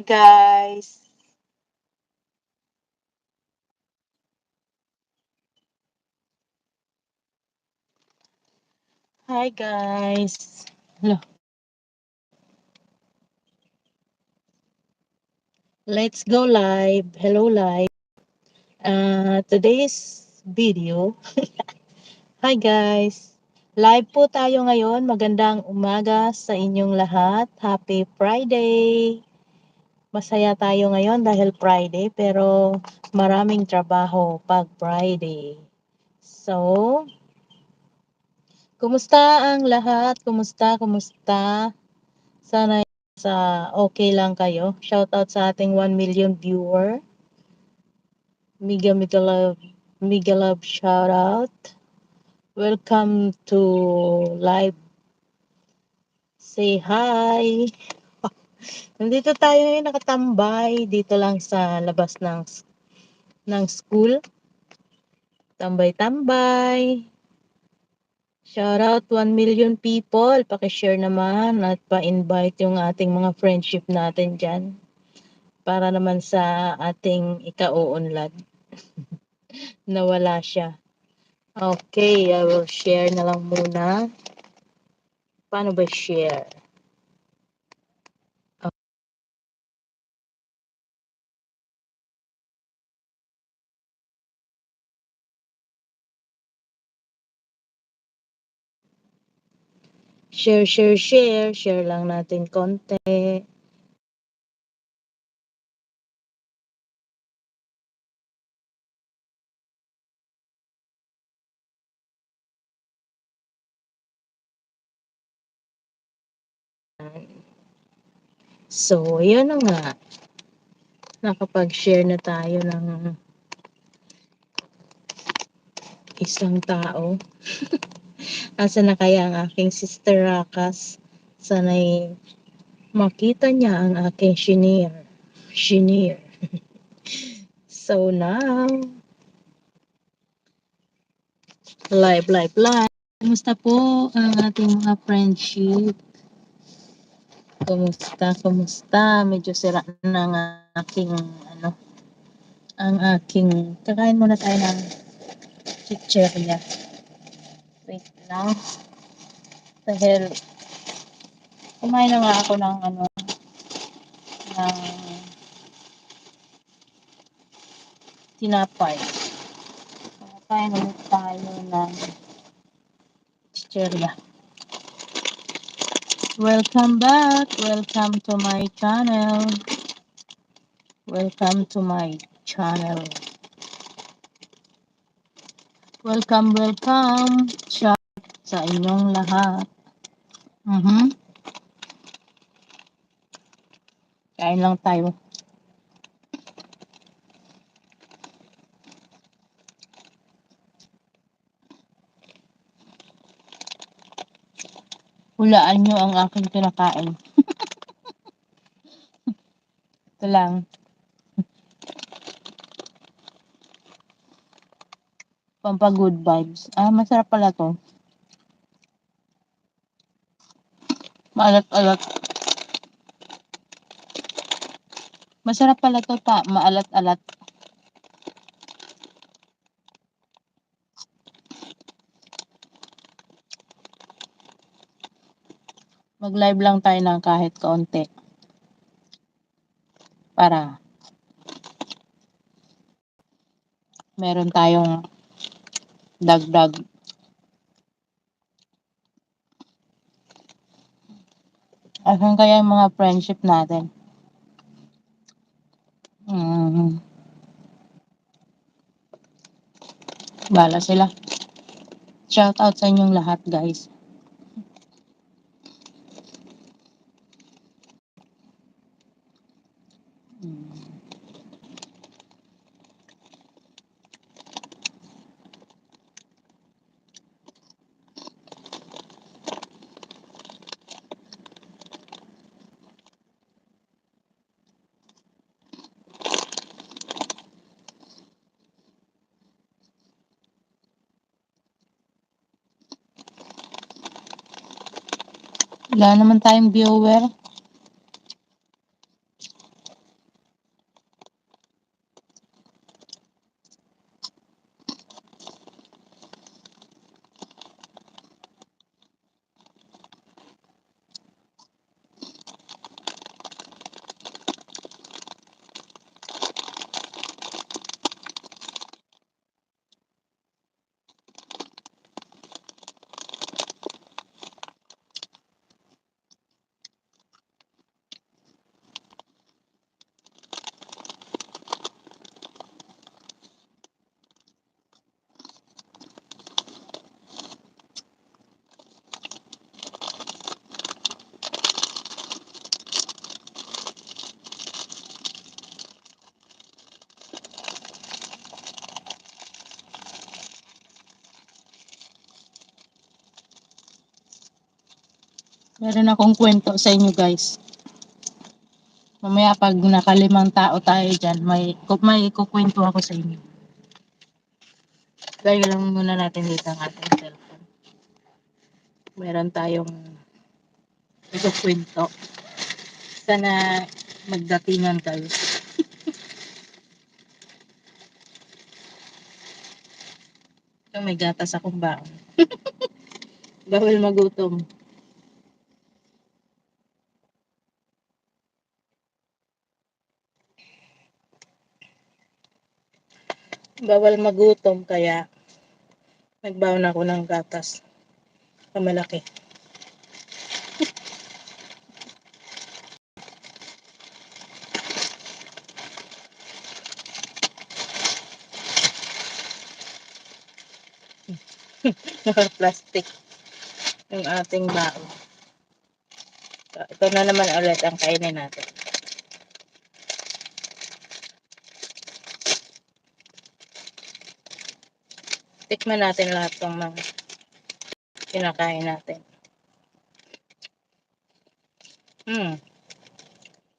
guys. Hi guys. Hello. Let's go live. Hello live. Today's video. Hi guys. Live po tayo ngayon. Magandang umaga sa inyong lahat. Happy Friday. Masaya tayo ngayon dahil Friday pero maraming trabaho pag Friday. So, kumusta ang lahat? Kumusta? Sana okay lang kayo. Shout out sa ating 1 million viewer. Mega love shout out. Welcome to live. Say hi. Nandito tayo ngayon nakatambay dito lang sa labas ng school. Tambay-tambay. Shout out 1 million people. Paki-share naman at pa-invite yung ating mga friendship natin dyan. Para naman sa ating ika-uunlad. Nawala siya. Okay, I will share na lang muna. Paano ba share? Share. Share lang natin konti. So, yun na nga. Nakapag-share na tayo ng isang tao. Asa na kaya ang aking sister Rakas? Sana'y makita niya ang aking shinir. So now, live. Kumusta po ang ating mga friendship? Kumusta? Medyo sira na ang aking, ano, ang aking, kakain muna tayo ng chicherya. Wait lang. Dahil, kumain na nga ako ng, ng tinapay. Kakain ulit tayo ng chicherya. Welcome back. Welcome to my channel. Welcome to my channel. Welcome. Shout sa inyong lahat. Kain lang tayo. Hulaan nyo ang aking kinakain. Ito lang. Pampa good vibes. Masarap pala to. Maalat-alat. Masarap pala to pa. Maalat-alat. Mag-live lang tayo ng kahit kaunti. Para meron tayong dagdag. Asan kaya yung mga friendship natin? Bala sila. Shout out sa inyong lahat, guys. Wala naman tayong viewer. Meron akong kwento sa inyo guys. Mamaya pag nakalimang tao tayo dyan, may ikukwento ako sa inyo. Lagay lang muna natin dito ang ating cellphone. Meron tayong ikukwento. Sana magdatingan kayo. So, may gatas akong baon. Bawal magutom. Bawal magutom kaya nagbaon ako ng gatas. Kamalaki. Naka-plastic yung ating baon. So, ito na naman ulit ang kainin natin. Tikman natin lahat ng mga kinakain natin.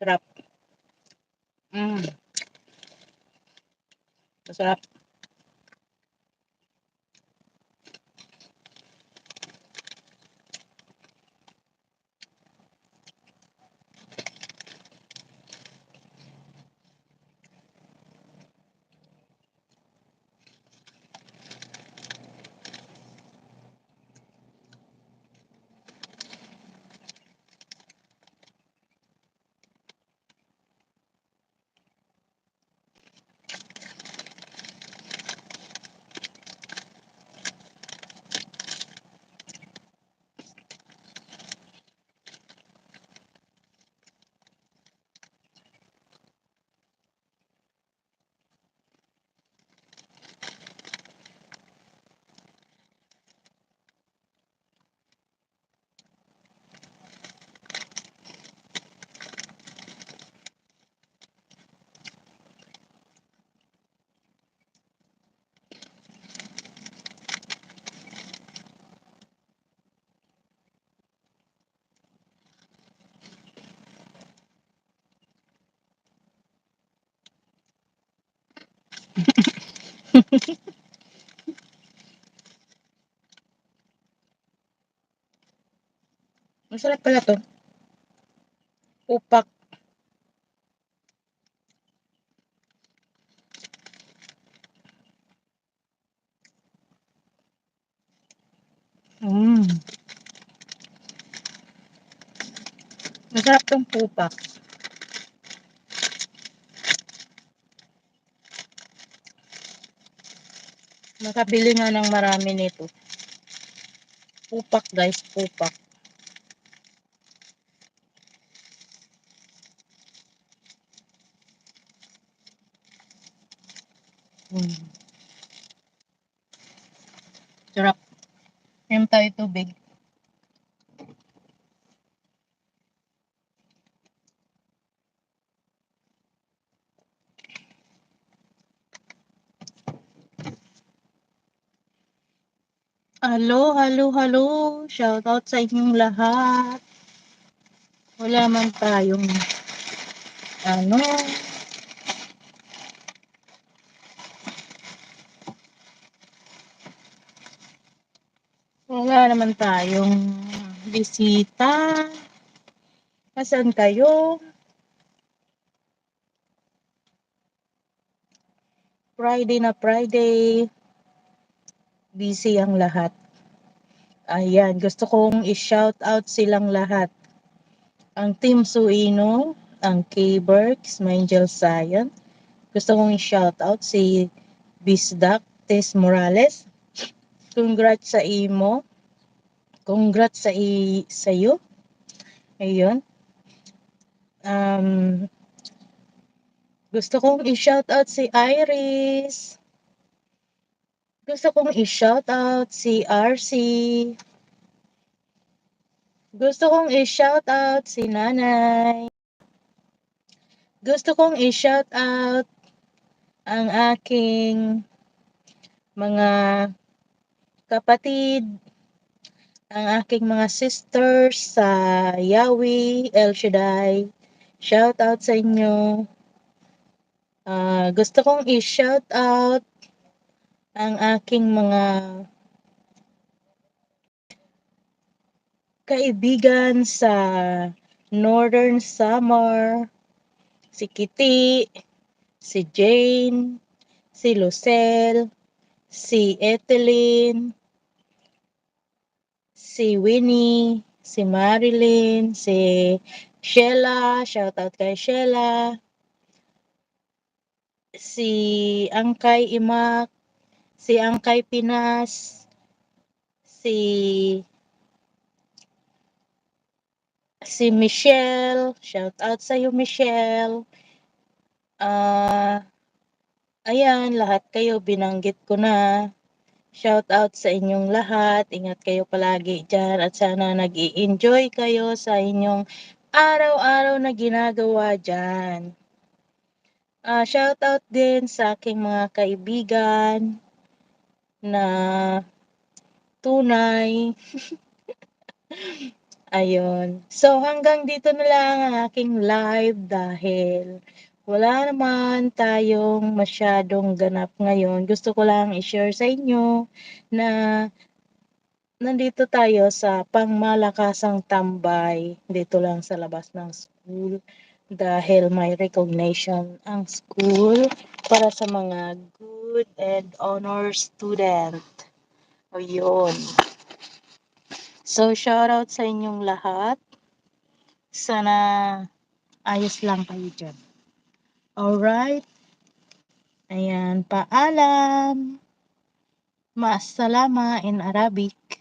Sarap. Masarap. Masarap pala to. Upak. Masarap tong upak. Makabili nga ng marami nito. Upak guys, upak. Sarap. Meron tayo tubig. Hello. Shout out sa inyong lahat. Wala man tayong ano, wala naman tayong bisita. Nasaan kayo? Friday na Friday. Busy ang lahat. Ayan, gusto kong i-shout out silang lahat. Ang Team Suino, ang K-Berks, Angel Sayan. Gusto kong i-shout out si Bisdak Tess Morales. Congrats sa imo. Congrats sa iyo. Ayun. Gusto kong i-shout out si Iris. Gusto kong i-shout out si RC. Gusto kong i-shout out si Nanay. Gusto kong i-shout out ang aking mga kapatid ang aking mga sisters sa Yawi, El Shaddai. Shout out sa inyo. Gusto kong i-shout out ang aking mga kaibigan sa Northern Samar, si Kitty, si Jane, si Lucelle, si Etheline, si Winnie, si Marilyn, si Sheila, shout out kay Sheila, si Angkay Imak, si Angkay Pinas, si Michelle, shout out sa iyo Michelle. Ayan, lahat kayo binanggit ko na. Shout out sa inyong lahat. Ingat kayo palagi diyan at sana nag-i-enjoy kayo sa inyong araw-araw na ginagawa diyan. Shout out din sa aking mga kaibigan na tunay. Ayun. So hanggang dito na lang ang aking live dahil wala naman tayong masyadong ganap ngayon. Gusto ko lang i-share sa inyo na nandito tayo sa pangmalakasang tambay dito lang sa labas ng school dahil may recognition ang school para sa mga good and honor student. O yun. So, shoutout sa inyong lahat. Sana ayos lang kayo dyan. Alright? Ayan, paalam. Maasalama in Arabic.